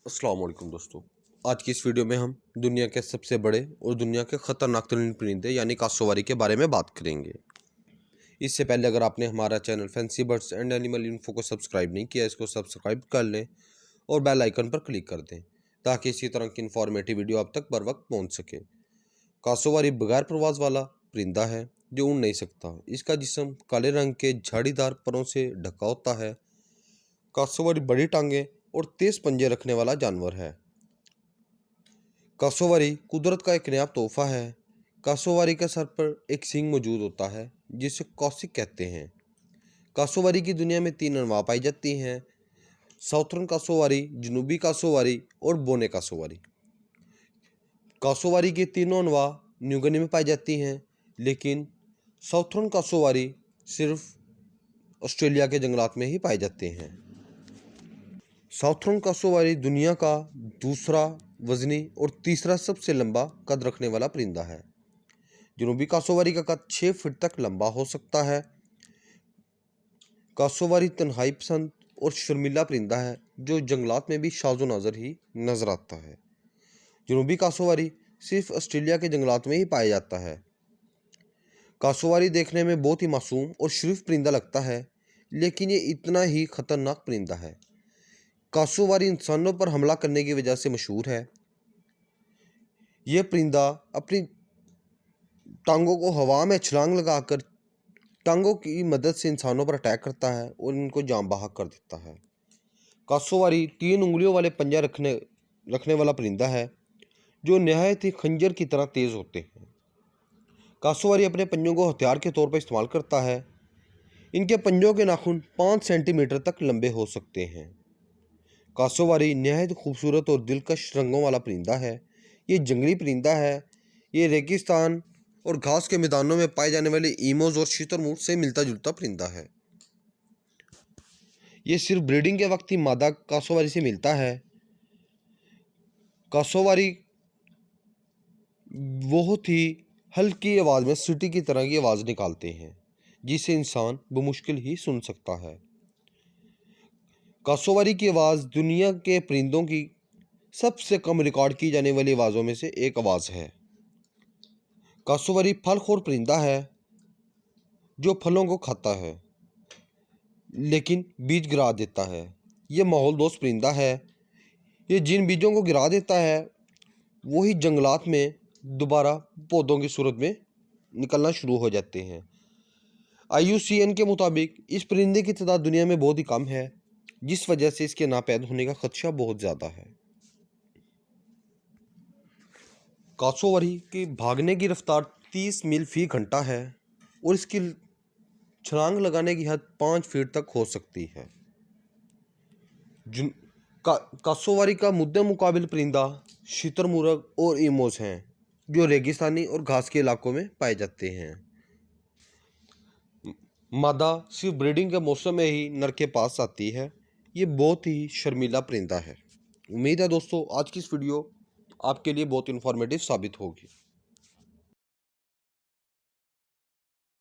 अस्सलाम वालेकुम दोस्तों। आज की इस वीडियो में हम दुनिया के सबसे बड़े और दुनिया के ख़तरनाक तरीन परिंदे यानी कासोवारी के बारे में बात करेंगे। इससे पहले अगर आपने हमारा channel fancy birds and animal info को सब्सक्राइब नहीं किया, इसको सब्सक्राइब कर लें और बेल आइकन पर क्लिक कर दें ताकि इसी तरह की इन्फॉर्मेटिव वीडियो आप तक बर वक्त पहुँच सके। कासोवारी बगैर परवाज़ वाला परिंदा है जो उड़ नहीं सकता। इसका जिस्म काले रंग के झाड़ीदार परों से ढका होता है। कासोवारी बड़ी टांगें और तेज पंजे रखने वाला जानवर है। कासोवारी कुदरत का एक नायाब तोहफा है। कासोवारी के सर पर एक सींग मौजूद होता है जिसे कौसिक कहते हैं। कासोवारी की दुनिया में 3 अनवा पाई जाती हैं: साउथर्न कासोवारी, जनूबी कासोवारी और बोने कासोवारी। कासोवारी की तीनों अनवा न्यू गिनी में पाई जाती हैं, लेकिन साउथर्न कासोवारी सिर्फ ऑस्ट्रेलिया के जंगलात में ही पाए जाते हैं। साउथर्न कासोवारी दुनिया का दूसरा वजनी और तीसरा सबसे लंबा कद रखने वाला परिंदा है। जनूबी कासोवारी का कद 6 फीट तक लंबा हो सकता है। कासोवारी तन्हाई पसंद और शर्मीला परिंदा है जो जंगलात में भी शाज़ो नाज़र ही नजर आता है। जनूबी कासोवारी सिर्फ ऑस्ट्रेलिया के जंगलात में ही पाया जाता है। कासोवारी देखने में बहुत ही मासूम और शरीफ परिंदा लगता है, लेकिन ये इतना ही खतरनाक परिंदा है। कासोवारी इंसानों पर हमला करने की वजह से मशहूर है। यह परिंदा अपनी टांगों को हवा में छलांग लगाकर टांगों की मदद से इंसानों पर अटैक करता है और इनको जान बहक कर देता है। कासोवारी 3 उंगलियों वाले पंजा रखने वाला परिंदा है जो नहायत ही खंजर की तरह तेज होते हैं। कासोवारी अपने पंजों को हथियार के तौर पर इस्तेमाल करता है। इनके पंजों के नाखून 5 सेंटीमीटर तक लंबे हो सकते हैं। कासोवारी नहायत खूबसूरत और दिलकश रंगों वाला परिंदा है। ये जंगली परिंदा है। ये रेगिस्तान और घास के मैदानों में पाए जाने वाले ईमोज और शुतुरमुर्ग से मिलता जुलता परिंदा है। ये सिर्फ ब्रीडिंग के वक्त ही मादा कासोवारी से मिलता है। कासोवारी बहुत ही हल्की आवाज़ में सीटी की तरह की आवाज़ निकालते हैं जिसे इंसान बमुश्किल ही सुन सकता है। कासोवारी की आवाज़ दुनिया के परिंदों की सबसे कम रिकॉर्ड की जाने वाली आवाज़ों में से एक आवाज़ है। कासोवारी फलखोर परिंदा है जो फलों को खाता है लेकिन बीज गिरा देता है। यह माहौल दोस्त परिंदा है। ये जिन बीजों को गिरा देता है वही जंगलात में दोबारा पौधों की सूरत में निकलना शुरू हो जाते हैं। IUCN के मुताबिक इस परिंदे की तादाद दुनिया में बहुत ही कम है, जिस वजह से इसके नापैद होने का खदशा बहुत ज़्यादा है। कासोवारी की भागने की रफ्तार 30 मील फी घंटा है और इसकी छलांग लगाने की हद 5 फीट तक हो सकती है। कासोवारी का मुद्दे मुकाबिल परिंदा शुतुरमुर्ग और ईमोज हैं जो रेगिस्तानी और घास के इलाकों में पाए जाते हैं। मादा सिर्फ ब्रीडिंग के मौसम में ही नर के पास आती है। ये बहुत ही शर्मीला परिंदा है। उम्मीद है दोस्तों आज की इस वीडियो आपके लिए बहुत इन्फॉर्मेटिव साबित होगी।